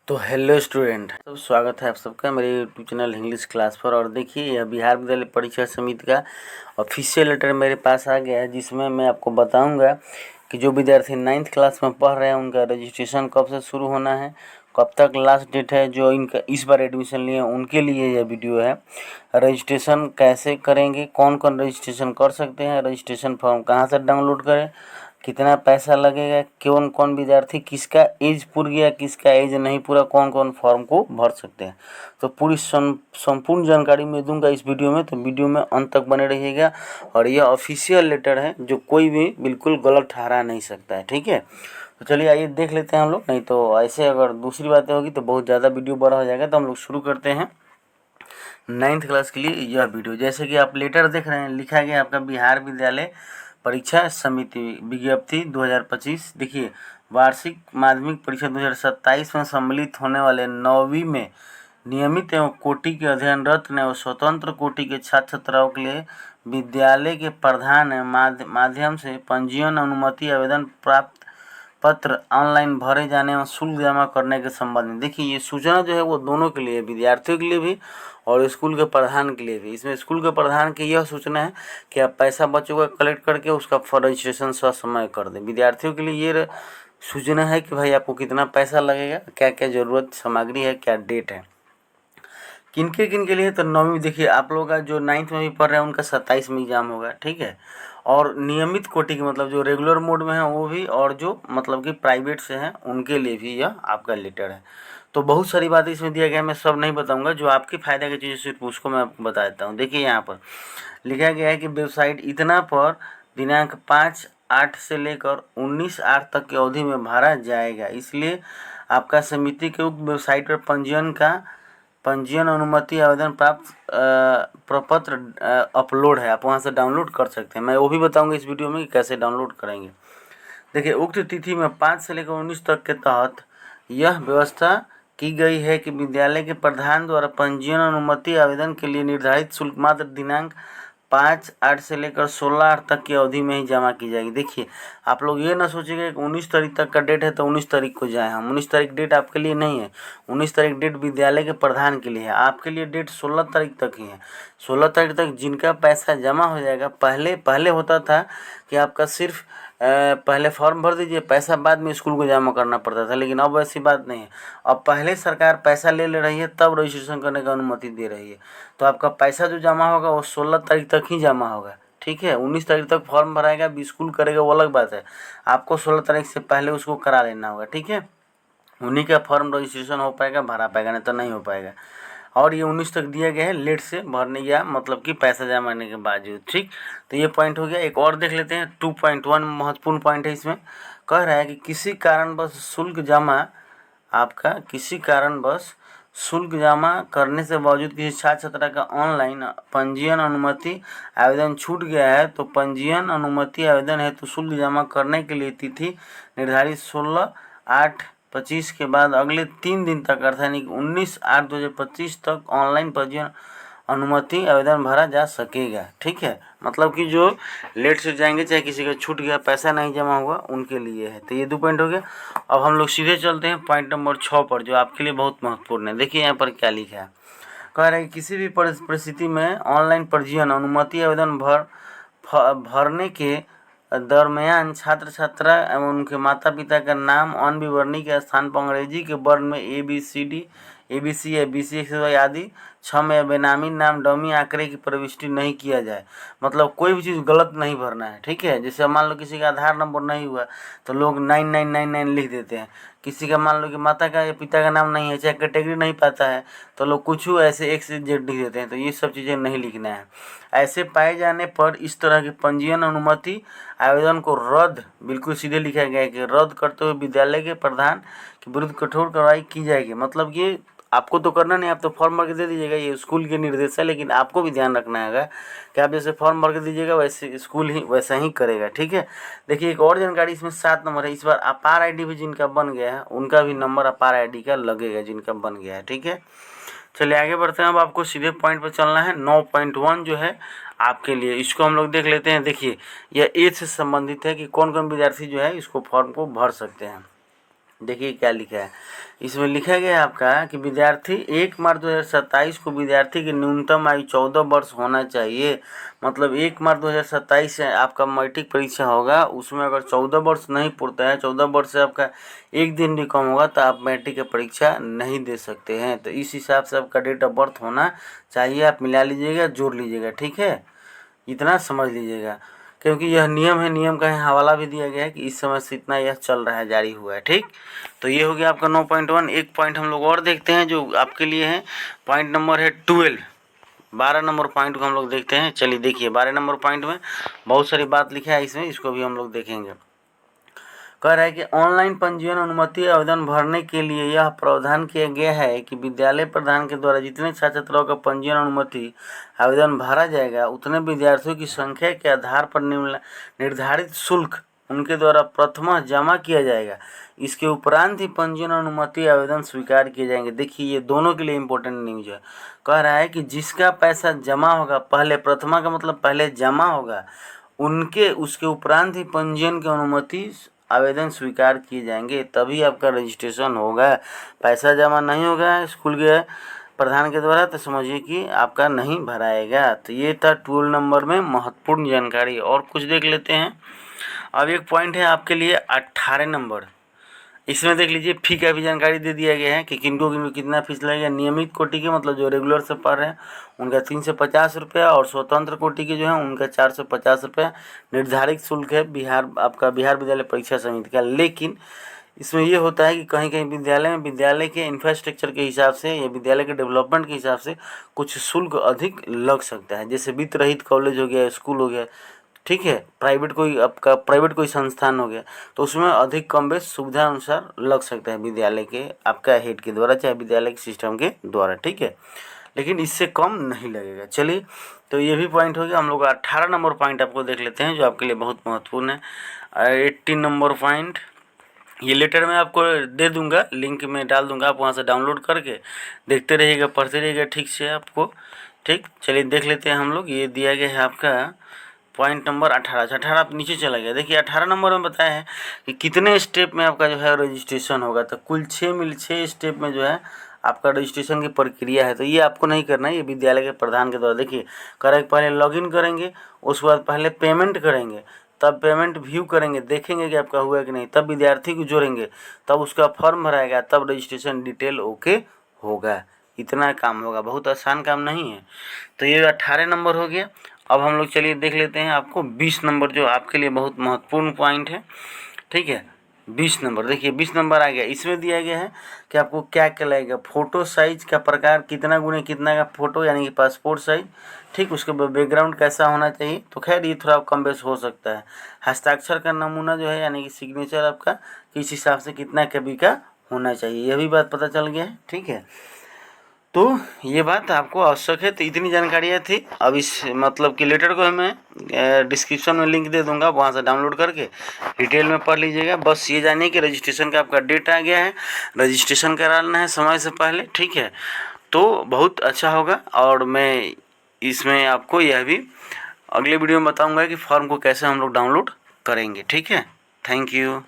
तो hello student, सब स्वागत है आप सबका मेरे यूट्यूब चैनल इंग्लिश क्लास पर। और देखिए, यह बिहार विद्यालय परीक्षा समिति का ऑफिशियल लेटर मेरे पास आ गया है, जिसमें मैं आपको बताऊंगा कि जो विद्यार्थी 9th क्लास में पढ़ रहे हैं उनका रजिस्ट्रेशन कब से शुरू होना है, कब तक लास्ट डेट है। जो इनका इस बार एडमिशन लिए उनके लिए यह वीडियो है। रजिस्ट्रेशन कैसे करेंगे, कौन कौन रजिस्ट्रेशन कर सकते हैं, रजिस्ट्रेशन फॉर्म कहाँ से डाउनलोड करें, कितना पैसा लगेगा, कौन कौन विद्यार्थी, किसका एज पूरा गया, किसका एज नहीं पूरा, कौन कौन फॉर्म को भर सकते हैं। तो पूरी संपूर्ण जानकारी मैं दूंगा इस वीडियो में, तो वीडियो में अंत तक बने रहिएगा। और यह ऑफिशियल लेटर है जो कोई भी बिल्कुल गलत ठहरा नहीं सकता है, ठीक है। तो चलिए आइए देख लेते हैं हम लोग, नहीं तो ऐसे अगर दूसरी बातें होगी तो बहुत ज़्यादा वीडियो बड़ा हो जाएगा। तो हम लोग शुरू करते हैं 9th क्लास के लिए यह वीडियो। जैसे कि आप लेटर देख रहे हैं, लिखा गया आपका बिहार विद्यालय परीक्षा समिति विज्ञप्ति 2025। देखिए, वार्षिक माध्यमिक परीक्षा 2027 में सम्मिलित होने वाले 9वीं में नियमित एवं कोटि के अध्ययनरत एवं स्वतंत्र कोटि के छात्र छात्राओं के लिए विद्यालय के प्रधान माध्यम से पंजीयन अनुमति आवेदन प्राप्त पत्र ऑनलाइन भरे जाने और शुल्क जमा करने के संबंध में। देखिए, ये सूचना जो है वो दोनों के लिए, विद्यार्थियों के लिए भी और स्कूल के प्रधान के लिए भी। इसमें स्कूल के प्रधान की यह सूचना है कि आप पैसा बच्चों का कलेक्ट करके उसका रजिस्ट्रेशन ससमय कर दें। विद्यार्थियों के लिए ये सूचना है कि भाई आपको कितना पैसा लगेगा, क्या क्या ज़रूरत सामग्री है, क्या डेट है, किनके किनके लिए। तो 9वीं देखिए, आप लोगों का जो 9th में भी पढ़ रहे हैं उनका 27 में एग्जाम होगा, ठीक है। और नियमित कोटि के मतलब जो रेगुलर मोड में है वो भी, और जो मतलब कि प्राइवेट से हैं उनके लिए भी यह आपका लेटर है। तो बहुत सारी बातें इसमें दिया गया है, मैं सब नहीं बताऊंगा, जो आपके फायदे की चीज़ें सिर्फ उसको मैं आपको बता देता हूँ। देखिए, यहाँ पर लिखा गया है कि वेबसाइट इतना पर दिनांक 5/8 से लेकर 19/8 तक की अवधि में भरा जाएगा। इसलिए आपका समिति के उक्त वेबसाइट पर पंजीयन अनुमति आवेदन प्राप्त प्रपत्र अपलोड है, आप वहां से डाउनलोड कर सकते हैं। मैं वो भी बताऊंगा इस वीडियो में कि कैसे डाउनलोड करेंगे। देखिए, उक्त तिथि में 5 से लेकर 19 तक के तहत यह व्यवस्था की गई है कि विद्यालय के प्रधान द्वारा पंजीयन अनुमति आवेदन के लिए निर्धारित शुल्क मात्र दिनांक 5/8 से लेकर 16/8 तक की अवधि में ही जमा की जाएगी। देखिए, आप लोग ये ना सोचिएगा कि 19 तारीख तक का डेट है तो 19 तारीख को जाए हम। 19 तारीख डेट आपके लिए नहीं है, 19 तारीख डेट विद्यालय के प्रधान के लिए है। आपके लिए डेट 16 तारीख तक ही है। 16 तारीख तक जिनका पैसा जमा हो जाएगा, पहले पहले होता था कि आपका सिर्फ पहले फॉर्म भर दीजिए, पैसा बाद में स्कूल को जमा करना पड़ता था, लेकिन अब ऐसी बात नहीं है। अब पहले सरकार पैसा ले रही है तब रजिस्ट्रेशन करने का अनुमति दे रही है। तो आपका पैसा जो जमा होगा वो 16 तारीख तक ही जमा होगा, ठीक है। 19 तारीख तक फॉर्म भराएगा, स्कूल करेगा वो अलग बात है। आपको 16 तारीख से पहले उसको करा लेना होगा, ठीक है। उन्हीं का फॉर्म रजिस्ट्रेशन हो पाएगा, भरा पाएगा, नहीं तो नहीं हो पाएगा। और ये 19 तक दिया गया है लेट से भरने या मतलब कि पैसा जमा करने के बावजूद, ठीक। तो ये पॉइंट हो गया। एक और देख लेते हैं 2.1, महत्वपूर्ण पॉइंट है इसमें। कह रहा है कि किसी कारणवश शुल्क जमा करने से बावजूद किसी छात्र छात्रा का ऑनलाइन पंजीयन अनुमति आवेदन छूट गया है तो पंजीयन अनुमति आवेदन हेतु शुल्क जमा करने के लिए तिथि निर्धारित 16/8/25 के बाद अगले 3 दिन तक अर्थात 19/8/2025 तक ऑनलाइन पंजीयन अनुमति आवेदन भरा जा सकेगा, ठीक है। मतलब कि जो लेट से जाएंगे, चाहे किसी का छूट गया, पैसा नहीं जमा हुआ, उनके लिए है। तो ये 2 पॉइंट हो गया। अब हम लोग सीधे चलते हैं पॉइंट नंबर 6 पर, जो आपके लिए बहुत महत्वपूर्ण है। देखिए यहाँ पर क्या लिखा है। कह रहा है कि किसी भी परिस्थिति में ऑनलाइन पंजीयन अनुमति आवेदन भरने के दरमियान छात्र छात्रा एवं उनके माता पिता का नाम अन्य विवरणी के स्थान पर अंग्रेजी के वर्ण में ABCD, ABC या BCXY आदि 6 में बेनामी नाम डमी आंकड़े की प्रविष्टि नहीं किया जाए। मतलब कोई भी चीज़ गलत नहीं भरना है, ठीक है। जैसे मान लो किसी का आधार नंबर नहीं हुआ तो लोग 9999 लिख देते हैं। किसी का मान लो कि माता का या पिता का नाम नहीं है, चाहे कैटेगरी नहीं पाता है, तो लोग कुछ ऐसे X से Z लिख देते हैं। तो ये सब चीज़ें नहीं लिखना है। ऐसे पाए जाने पर इस तरह की पंजीयन अनुमति आवेदन को रद्द, बिल्कुल सीधे लिखा गया है कि रद्द करते हुए विद्यालय के प्रधान के विरुद्ध कठोर कार्रवाई की जाएगी। मतलब ये आपको तो करना नहीं, आप तो फॉर्म भर के दे दीजिएगा, ये स्कूल के निर्देश है, लेकिन आपको भी ध्यान रखना है कि आप जैसे फॉर्म भर के दीजिएगा वैसे स्कूल ही वैसा ही करेगा, ठीक है। देखिए, एक और जानकारी इसमें 7 नंबर है। इस बार अपार ID भी जिनका बन गया है उनका भी नंबर अपार ID का लगेगा, जिनका बन गया है, ठीक है। चलिए आगे बढ़ते हैं। अब आपको सीधे पॉइंट पर चलना है। 9.1 जो है आपके लिए, इसको हम लोग देख लेते हैं। देखिए, यह एज से संबंधित है कि कौन कौन विद्यार्थी जो है इसको फॉर्म को भर सकते हैं। देखिए क्या लिखा है इसमें। लिखा गया है आपका कि विद्यार्थी 1 मार्च 2027 को विद्यार्थी की न्यूनतम आयु 14 वर्ष होना चाहिए। मतलब 1 मार्च 2027 से आपका मैट्रिक परीक्षा होगा, उसमें अगर 14 वर्ष नहीं पूरता है, 14 वर्ष से आपका एक दिन भी कम होगा तो आप मैट्रिक की परीक्षा नहीं दे सकते हैं। तो इस हिसाब से आपका डेट ऑफ बर्थ होना चाहिए। आप मिला लीजिएगा, जोड़ लीजिएगा, ठीक है, इतना समझ लीजिएगा, क्योंकि यह नियम है। नियम का यहाँ हवाला भी दिया गया है कि इस समय से इतना यह चल रहा है, जारी हुआ है, ठीक। तो ये हो गया आपका 9.1। एक पॉइंट हम लोग और देखते हैं जो आपके लिए है, पॉइंट नंबर है 12। 12 नंबर पॉइंट को हम लोग देखते हैं। चलिए देखिए 12 नंबर पॉइंट में बहुत सारी बात लिखा है इसमें, इसको भी हम लोग देखेंगे। कह रहा है कि ऑनलाइन पंजीयन अनुमति आवेदन भरने के लिए यह प्रावधान किया गया है कि विद्यालय प्रधान के द्वारा जितने छात्र छात्राओं का पंजीयन अनुमति आवेदन भरा जाएगा उतने विद्यार्थियों की संख्या के आधार पर निर्धारित शुल्क उनके द्वारा प्रथम जमा किया जाएगा। इसके उपरांत ही पंजीयन अनुमति आवेदन स्वीकार किए जाएंगे। देखिए ये दोनों के लिए इम्पोर्टेंट न्यूज है। कह रहा है कि जिसका पैसा जमा होगा, पहले प्रथमा का मतलब पहले जमा होगा, उसके उपरांत ही पंजीयन की अनुमति आवेदन स्वीकार किए जाएंगे, तभी आपका रजिस्ट्रेशन होगा। पैसा जमा नहीं होगा स्कूल के प्रधान के द्वारा तो समझिए कि आपका नहीं भराएगा। तो ये था 12 नंबर में महत्वपूर्ण जानकारी। और कुछ देख लेते हैं। अब एक पॉइंट है आपके लिए 18 नंबर। इसमें देख लीजिए फी का भी जानकारी दे दिया गया है कि किनको कितना फीस लगेगा। नियमित कोटि के मतलब जो रेगुलर से पढ़ रहे हैं उनका 350 रुपया, और स्वतंत्र कोटि के जो है उनका 450 रुपया निर्धारित शुल्क है बिहार विद्यालय परीक्षा समिति का। लेकिन इसमें ये होता है कि कहीं कहीं विद्यालय में विद्यालय के इंफ्रास्ट्रक्चर के हिसाब से या विद्यालय के डेवलपमेंट के हिसाब से कुछ शुल्क अधिक लग सकता है। जैसे वित्त रहित कॉलेज हो गया, स्कूल हो गया, ठीक है, प्राइवेट कोई संस्थान हो गया, तो उसमें अधिक कम बेश सुविधा अनुसार लग सकता है विद्यालय के आपका हेड के द्वारा, चाहे विद्यालय के सिस्टम के द्वारा, ठीक है, लेकिन इससे कम नहीं लगेगा। चलिए तो ये भी पॉइंट हो गया। हम लोग 18 नंबर पॉइंट आपको देख लेते हैं जो आपके लिए बहुत महत्वपूर्ण है। 18 नंबर पॉइंट ये लेटर मैं आपको दे दूंगा, लिंक में डाल दूंगा, आप वहाँ से डाउनलोड करके देखते रहिएगा, पढ़ते रहिएगा ठीक से आपको, ठीक। चलिए देख लेते हैं हम लोग। ये दिया गया है आपका पॉइंट नंबर 18। 18 आप नीचे चला गया। देखिए 18 नंबर में बताया है कि कितने स्टेप में आपका जो है रजिस्ट्रेशन होगा। तो कुल 6 स्टेप में जो है आपका रजिस्ट्रेशन की प्रक्रिया है। तो ये आपको नहीं करना है, ये विद्यालय के प्रधान के द्वारा। देखिए करेक्ट, पहले लॉगिन करेंगे, उसके बाद पहले पेमेंट करेंगे, तब पेमेंट व्यू करेंगे, देखेंगे कि आपका हुआ कि नहीं, तब विद्यार्थी को जोड़ेंगे, तब उसका फॉर्म भराएगा, तब रजिस्ट्रेशन डिटेल ओके होगा। इतना काम होगा, बहुत आसान काम नहीं है। तो ये 18 नंबर हो गया। अब हम लोग चलिए देख लेते हैं आपको 20 नंबर जो आपके लिए बहुत महत्वपूर्ण पॉइंट है, ठीक है। 20 नंबर देखिए, 20 नंबर आ गया। इसमें दिया गया है कि आपको क्या क्या लगेगा। फोटो साइज का प्रकार कितना गुणे कितना का फोटो, यानी कि पासपोर्ट साइज, ठीक। उसके बैकग्राउंड कैसा होना चाहिए, तो खैर ये थोड़ा कम बेस हो सकता है। हस्ताक्षर का नमूना जो है यानी कि सिग्नेचर आपका किस हिसाब से कितना कभी का होना चाहिए, यह भी बात पता चल गया है, ठीक है। तो ये बात आपको आवश्यक है। तो इतनी जानकारियाँ थी। अब इस मतलब कि लेटर को मैं डिस्क्रिप्शन में लिंक दे दूंगा, वहाँ से डाउनलोड करके डिटेल में पढ़ लीजिएगा। बस ये जानिए कि रजिस्ट्रेशन का आपका डेट आ गया है, रजिस्ट्रेशन कराना है समय से पहले, ठीक है। तो बहुत अच्छा होगा। और मैं इसमें आपको यह भी अगले वीडियो में बताऊँगा कि फॉर्म को कैसे हम लोग डाउनलोड करेंगे, ठीक है। Thank you.